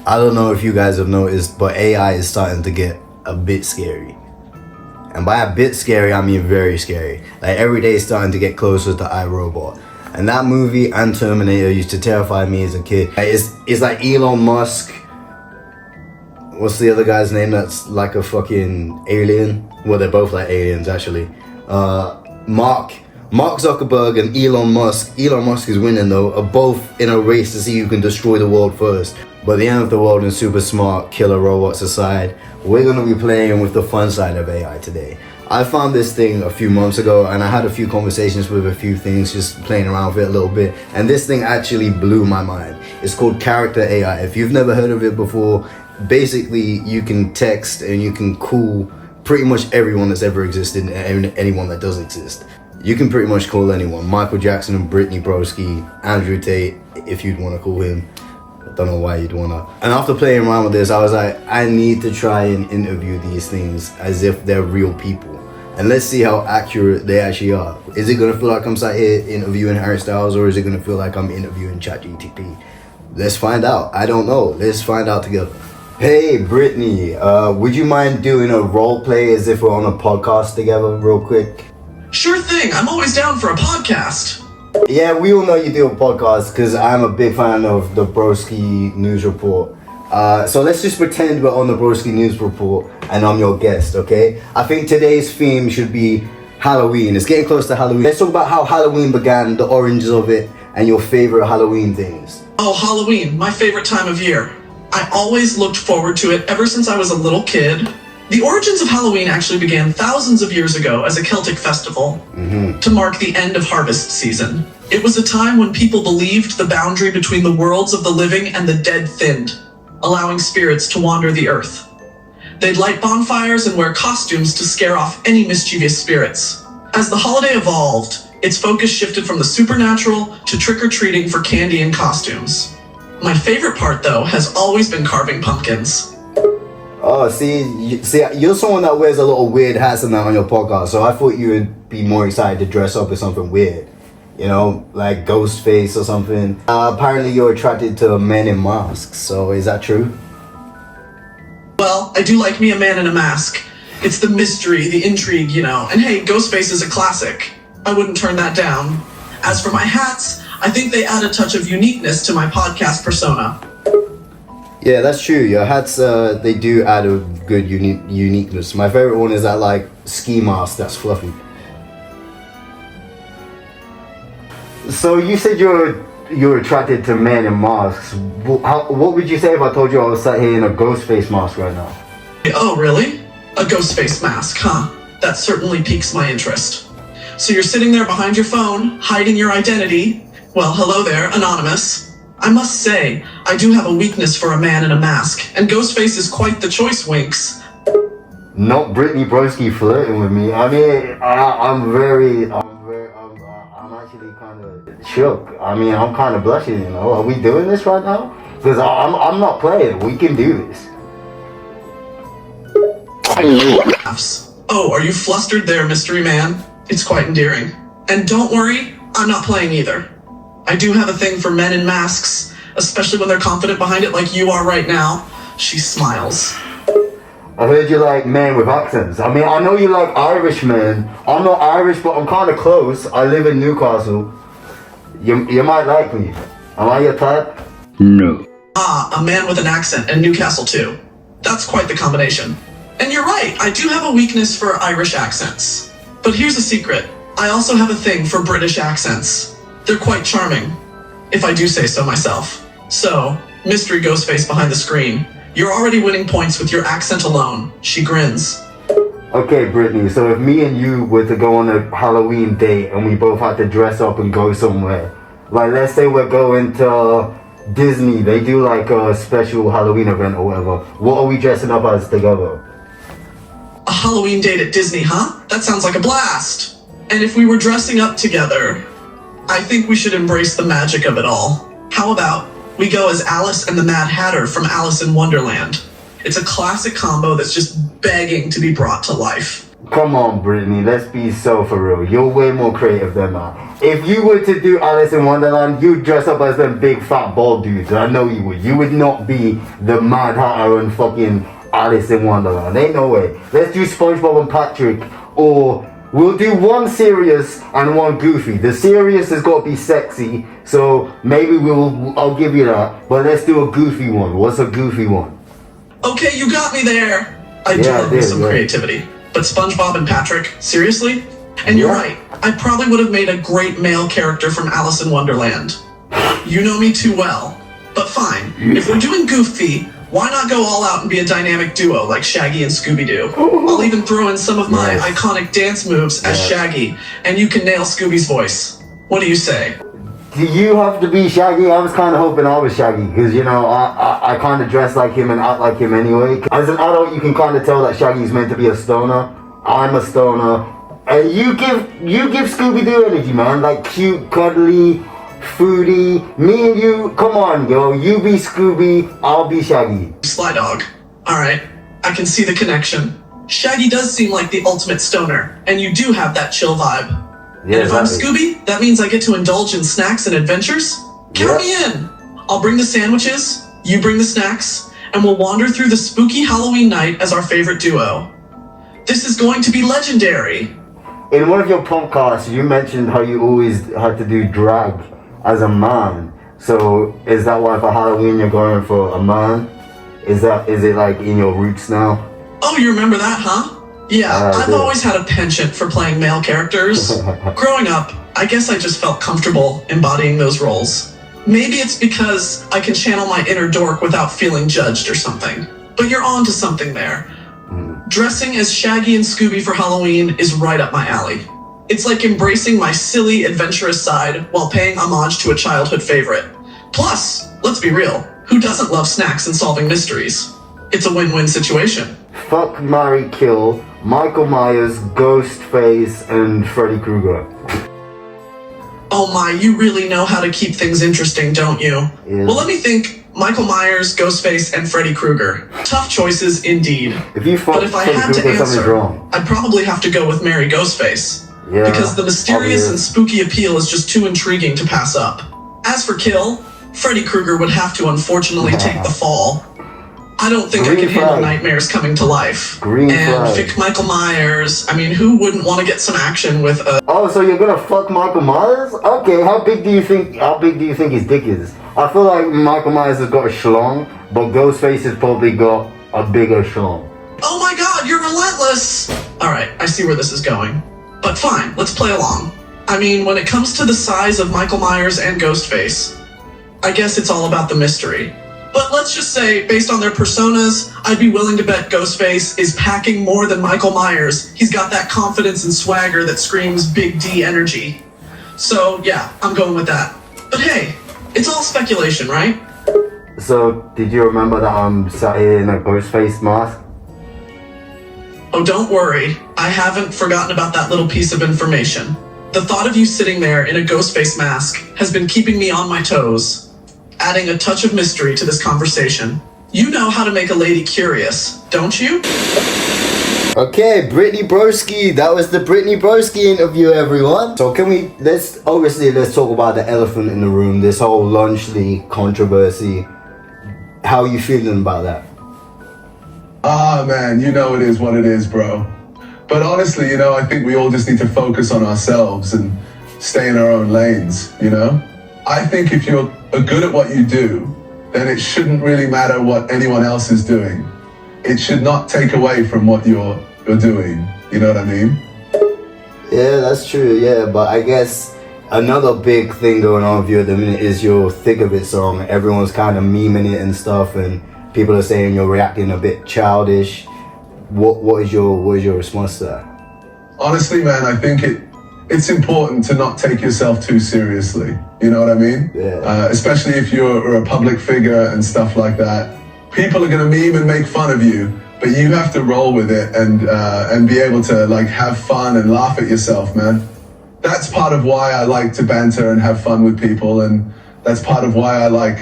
I don't know if you guys have noticed, but AI is starting to get a bit scary. And by a bit scary, I mean very scary. Like every day is starting to get closer to iRobot. And that movie and Terminator used to terrify me as a kid. It's like Elon Musk. What's the other guy's name that's like a fucking alien? Well, they're both like aliens actually. Mark Zuckerberg and Elon Musk. Elon Musk is winning though, are both in a race to see who can destroy the world first. But the end of the world and super smart killer robots aside, we're gonna be playing with the fun side of AI today. I found this thing a few months ago and I had a few conversations with a few things, just playing around with it a little bit. And this thing actually blew my mind. It's called character.AI. If you've never heard of it before, basically you can text and you can call pretty much everyone that's ever existed and anyone that does exist. You can pretty much call anyone. Michael Jackson and Brittany Broski, Andrew Tate, if you'd want to call him. I don't know why you'd want to. And after playing around with this, I was like, I need to try and interview these things as if they're real people. And let's see how accurate they actually are. Is it going to feel like I'm sat here interviewing Harry Styles, or is it going to feel like I'm interviewing ChatGPT? Let's find out. I don't know. Let's find out together. Hey, Brittany, would you mind doing a role play as if we're on a podcast together real quick? Sure thing. I'm always down for a podcast. Yeah, we all know you do a podcast because I'm a big fan of the Broski News Report. So let's just pretend we're on the Broski News Report and I'm your guest, okay? I think today's theme should be Halloween. It's getting close to Halloween. Let's talk about how Halloween began, the origins of it, and your favorite Halloween things. Oh, Halloween, my favorite time of year. I always looked forward to it ever since I was a little kid. The origins of Halloween actually began thousands of years ago as a Celtic festival to mark the end of harvest season. It was a time when people believed the boundary between the worlds of the living and the dead thinned, allowing spirits to wander the earth. They'd light bonfires and wear costumes to scare off any mischievous spirits. As the holiday evolved, its focus shifted from the supernatural to trick-or-treating for candy and costumes. My favorite part, though, has always been carving pumpkins. Oh, see, you're someone that wears a lot of weird hats and that on your podcast, so I thought you would be more excited to dress up as something weird. You know, like Ghostface or something. Apparently you're attracted to men in masks, so is that true? Well, I do like me a man in a mask. It's the mystery, the intrigue, you know. And hey, Ghostface is a classic. I wouldn't turn that down. As for my hats, I think they add a touch of uniqueness to my podcast persona. Yeah, that's true. Your hats, they do add a good uniqueness. My favorite one is that like ski mask that's fluffy. So you said you're attracted to men in masks. What would you say if I told you I was sat here in a Ghostface mask right now? Oh, really? A Ghostface mask, huh? That certainly piques my interest. So you're sitting there behind your phone, hiding your identity. Well, hello there, anonymous. I must say, I do have a weakness for a man in a mask, and Ghostface is quite the choice, Winks. Not Brittany Broski flirting with me. I mean, I'm actually kind of shook. I mean, I'm kind of blushing, you know. Are we doing this right now? Because I'm not playing. We can do this. Oh, are you flustered there, mystery man? It's quite endearing. And don't worry, I'm not playing either. I do have a thing for men in masks, especially when they're confident behind it like you are right now. She smiles. I heard you like men with accents. I mean, I know you like Irish men. I'm not Irish, but I'm kind of close. I live in Newcastle. You might like me. Am I your type? No. Ah, a man with an accent and Newcastle too. That's quite the combination. And you're right, I do have a weakness for Irish accents. But here's a secret. I also have a thing for British accents. They're quite charming, if I do say so myself. So, mystery Ghostface behind the screen, you're already winning points with your accent alone. She grins. Okay, Brittany, so if me and you were to go on a Halloween date and we both had to dress up and go somewhere, like let's say we're going to Disney, they do like a special Halloween event or whatever. What are we dressing up as together? A Halloween date at Disney, huh? That sounds like a blast. And if we were dressing up together, I think we should embrace the magic of it all. How about we go as Alice and the Mad Hatter from Alice in Wonderland? It's a classic combo that's just begging to be brought to life. Come on, Brittany, let's be so for real. You're way more creative than that. If you were to do Alice in Wonderland, you'd dress up as them big fat bald dudes. I know you would. You would not be the Mad Hatter and fucking Alice in Wonderland. Ain't no way. Let's do SpongeBob and Patrick, or we'll do one serious and one goofy. The serious has got to be sexy, so maybe I'll give you that. But let's do a goofy one. What's a goofy one? Okay, you got me there. I do love some creativity. But SpongeBob and Patrick, seriously? And you're right, I probably would have made a great male character from Alice in Wonderland. You know me too well. But fine, if we're doing Goofy, why not go all out and be a dynamic duo like Shaggy and Scooby-Doo? I'll even throw in some of my iconic dance moves as Shaggy, and you can nail Scooby's voice. What do you say? Do you have to be Shaggy? I was kind of hoping I was Shaggy, because, you know, I kind of dress like him and act like him anyway. As an adult, you can kind of tell that Shaggy's meant to be a stoner. I'm a stoner. And you give Scooby-Doo energy, man. Like, cute, cuddly, foodie. Me and you, come on, yo. You be Scooby, I'll be Shaggy. Sly Dog. Alright, I can see the connection. Shaggy does seem like the ultimate stoner, and you do have that chill vibe. Yeah, and if I'm Scooby, that means I get to indulge in snacks and adventures? Count me in! I'll bring the sandwiches, you bring the snacks, and we'll wander through the spooky Halloween night as our favorite duo. This is going to be legendary! In one of your podcasts, you mentioned how you always had to do drag as a man. So, is that why for Halloween you're going for a man? Is it like in your roots now? Oh, you remember that, huh? Yeah, I've always had a penchant for playing male characters. Growing up, I guess I just felt comfortable embodying those roles. Maybe it's because I can channel my inner dork without feeling judged or something. But you're on to something there. Dressing as Shaggy and Scooby for Halloween is right up my alley. It's like embracing my silly, adventurous side while paying homage to a childhood favorite. Plus, let's be real, who doesn't love snacks and solving mysteries? It's a win-win situation. Fuck, marry, kill, Michael Myers, Ghostface, and Freddy Krueger. Oh my, you really know how to keep things interesting, don't you? Yeah. Well, let me think. Michael Myers, Ghostface, and Freddy Krueger. Tough choices indeed. But if I had to answer, I'd probably have to go with marry Ghostface. Yeah, because the mysterious and spooky appeal is just too intriguing to pass up. As for kill, Freddy Krueger would have to unfortunately take the fall. I don't think I can handle nightmares coming to life. And Vic Michael Myers, I mean, who wouldn't want to get some action with a... Oh, so you're gonna fuck Michael Myers? Okay, how big do you think his dick is? I feel like Michael Myers has got a schlong, but Ghostface has probably got a bigger schlong. Oh my god, you're relentless! Alright, I see where this is going. But fine, let's play along. I mean, when it comes to the size of Michael Myers and Ghostface, I guess it's all about the mystery. But let's just say, based on their personas, I'd be willing to bet Ghostface is packing more than Michael Myers. He's got that confidence and swagger that screams Big D energy. So yeah, I'm going with that. But hey, it's all speculation, right? So, did you remember that I'm sat here in a Ghostface mask? Oh, don't worry. I haven't forgotten about that little piece of information. The thought of you sitting there in a Ghostface mask has been keeping me on my toes, adding a touch of mystery to this conversation. You know how to make a lady curious, don't you? Okay, Brittany Broski. That was the Brittany Broski interview, everyone. So let's talk about the elephant in the room, this whole Lunchley controversy. How are you feeling about that? Ah, man, you know it is what it is, bro. But honestly, you know, I think we all just need to focus on ourselves and stay in our own lanes, you know? I think if you're good at what you do, then it shouldn't really matter what anyone else is doing. It should not take away from what you're doing. You know what I mean? Yeah, that's true, yeah. But I guess another big thing going on with you at the minute is your Thick of It song. Everyone's kind of memeing it and stuff, and people are saying you're reacting a bit childish. What is your response to that? Honestly, man, I think it's important to not take yourself too seriously. You know what I mean? Yeah. Especially if you're a public figure and stuff like that. People are gonna meme and make fun of you, but you have to roll with it and be able to like have fun and laugh at yourself, man. That's part of why I like to banter and have fun with people, and that's part of why I like,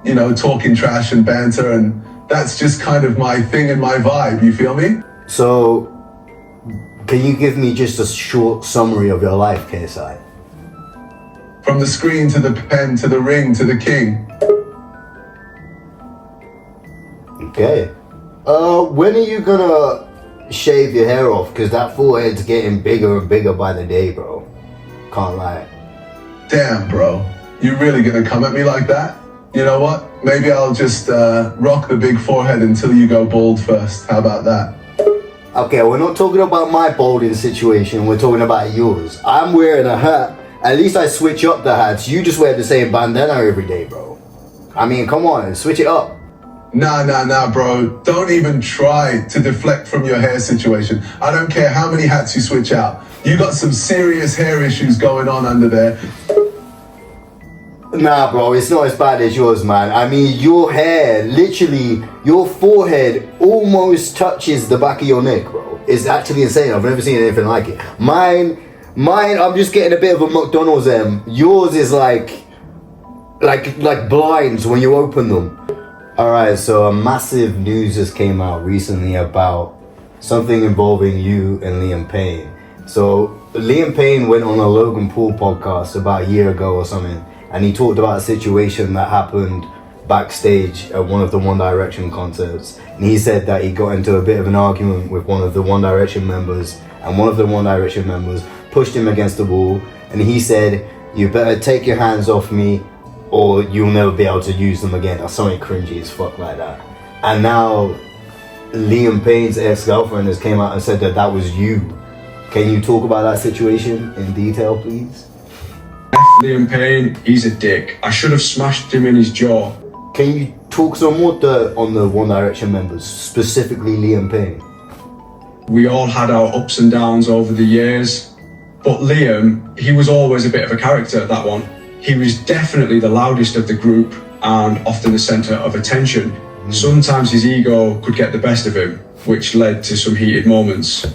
you know, talking trash and banter, and that's just kind of my thing and my vibe, you feel me? So, Can you give me just a short summary of your life, KSI? From the screen to the pen to the ring to the king. Okay. When are you gonna shave your hair off? Because that forehead's getting bigger and bigger by the day, bro. Can't lie. Damn, bro. You really gonna come at me like that? You know what? Maybe I'll just rock the big forehead until you go bald first. How about that? Okay, we're not talking about my balding situation. We're talking about yours. I'm wearing a hat. At least I switch up the hats. You just wear the same bandana every day, bro. I mean, come on, switch it up. Nah, bro. Don't even try to deflect from your hair situation. I don't care how many hats you switch out. You got some serious hair issues going on under there. Nah, bro, it's not as bad as yours, man. I mean, your hair, literally, your forehead almost touches the back of your neck, bro. It's actually insane. I've never seen anything like it. Mine, I'm just getting a bit of a McDonald's M. Yours is like blinds when you open them. Alright, so a massive news just came out recently about something involving you and Liam Payne. So Liam Payne went on a Logan Paul podcast about a year ago or something, and he talked about a situation that happened backstage at one of the One Direction concerts. And he said that he got into a bit of an argument with one of the One Direction members, and one of the One Direction members pushed him against the wall, and he said, "You better take your hands off me or you'll never be able to use them again," or something cringy as fuck like that. And now Liam Payne's ex-girlfriend has came out and said that that was you. Can you talk about that situation in detail, please? Liam Payne, he's a dick. I should have smashed him in his jaw. Can you talk some more dirt on the One Direction members, specifically Liam Payne? We all had our ups and downs over the years, but Liam, he was always a bit of a character, that one. He was definitely the loudest of the group and often the centre of attention. Sometimes his ego could get the best of him, which led to some heated moments.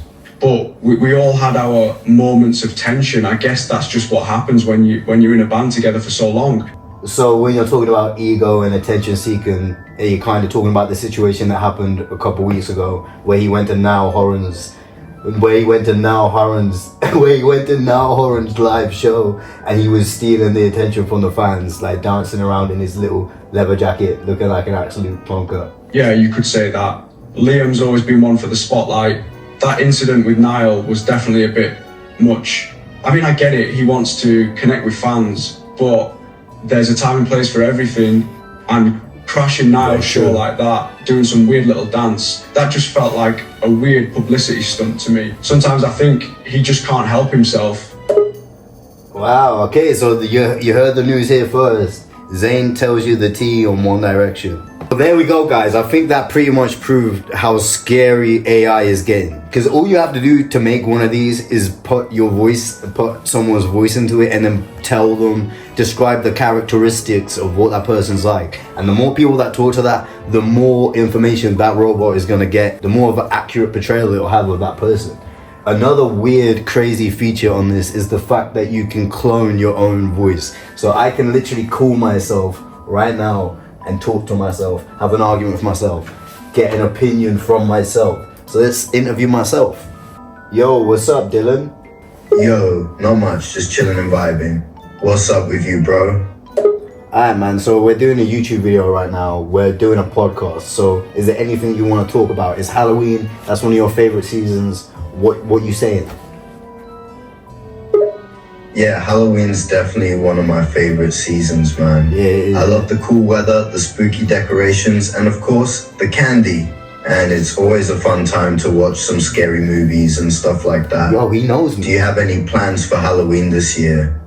But we all had our moments of tension. I guess that's just what happens when you're in a band together for so long. So when you're talking about ego and attention seeking, are you kind of talking about the situation that happened a couple weeks ago where he went to Niall Horan's live show and he was stealing the attention from the fans, like dancing around in his little leather jacket looking like an absolute plonker? Yeah, you could say that. Liam's always been one for the spotlight. That incident with Niall was definitely a bit much. I mean, I get it, he wants to connect with fans, but there's a time and place for everything, and crashing Niall's show like that, doing some weird little dance, that just felt like a weird publicity stunt to me. Sometimes I think he just can't help himself. Wow, okay, so you heard the news here first. Zayn tells you the tea on One Direction. Well, there we go, guys. I think that pretty much proved how scary AI is getting. Because all you have to do to make one of these is put someone's voice into it and then tell them, describe the characteristics of what that person's like. And the more people that talk to that, the more information that robot is going to get, the more of an accurate portrayal it'll have of that person. Another weird, crazy feature on this is the fact that you can clone your own voice. So I can literally call myself right now and talk to myself, have an argument with myself, get an opinion from myself. So let's interview myself. Yo, what's up, Dylan? Yo, not much, just chilling and vibing. What's up with you, bro? Alright, man, so we're doing a YouTube video right now. We're doing a podcast. So is there anything you want to talk about? It's Halloween, that's one of your favorite seasons. What you saying? Yeah, Halloween's definitely one of my favorite seasons, man. Yeah. I love the cool weather, the spooky decorations, and of course, the candy. And it's always a fun time to watch some scary movies and stuff like that. Yo, he knows me. Do you have any plans for Halloween this year?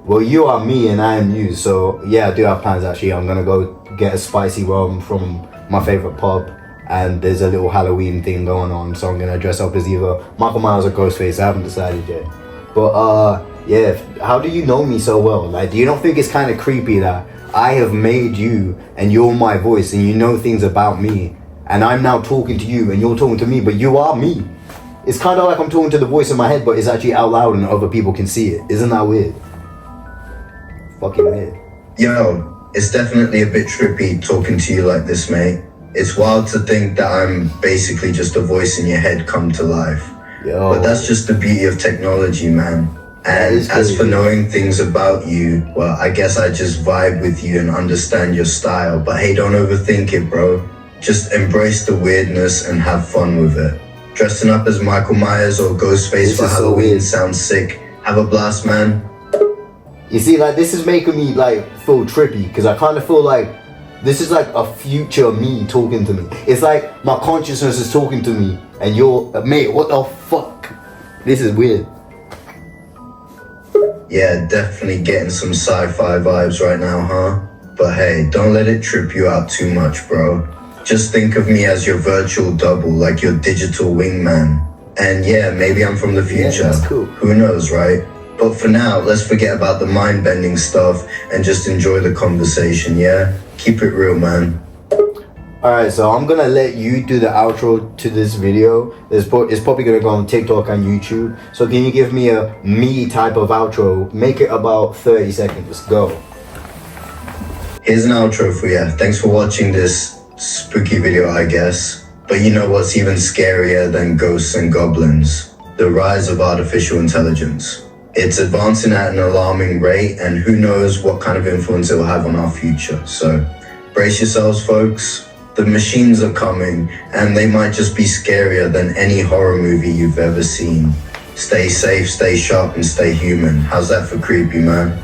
Well, you are me and I am you, so yeah, I do have plans actually. I'm gonna go get a spicy rum from my favorite pub, and there's a little Halloween thing going on, so I'm gonna dress up as either Michael Myers or Ghostface. I haven't decided yet. But yeah, how do you know me so well? Like, do you not think it's kind of creepy that I have made you and you're my voice and you know things about me, and I'm now talking to you and you're talking to me, but you are me? It's kind of like I'm talking to the voice in my head, but it's actually out loud and other people can see it. Isn't that weird? Fucking weird. Yo, it's definitely a bit trippy talking to you like this, mate. It's wild to think that I'm basically just a voice in your head come to life. Yo. But that's just the beauty of technology, man. That And is as for crazy. knowing things about you, well, I guess I just vibe with you and understand your style. But hey, don't overthink it, bro. Just embrace the weirdness and have fun with it. Dressing up as Michael Myers or Ghostface This for is so Halloween weird. sounds sick. Have a blast, man. You see, like, this is making me, like, feel trippy, because I kind of feel like this is like a future me talking to me. It's like my consciousness is talking to me, and you're, mate, what the fuck? This is weird. Yeah, definitely getting some sci-fi vibes right now, huh? But hey, don't let it trip you out too much, bro. Just think of me as your virtual double, like your digital wingman. And yeah, maybe I'm from the future. that's cool. Who knows, right? But for now, let's forget about the mind-bending stuff and just enjoy the conversation, yeah? Keep it real, man. Alright, so I'm gonna let you do the outro to this video. It's probably gonna go on TikTok and YouTube. So can you give me a me type of outro? Make it about 30 seconds. Go. Here's an outro for you. Thanks for watching this spooky video, I guess. But you know what's even scarier than ghosts and goblins? The rise of artificial intelligence. It's advancing at an alarming rate, and who knows what kind of influence it will have on our future. So brace yourselves, folks. The machines are coming, and they might just be scarier than any horror movie you've ever seen. Stay safe, stay sharp, and stay human. How's that for creepy, man?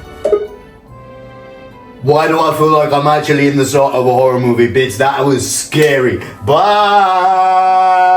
Why do I feel like I'm actually in the start of a horror movie, bitch? That was scary. Bye!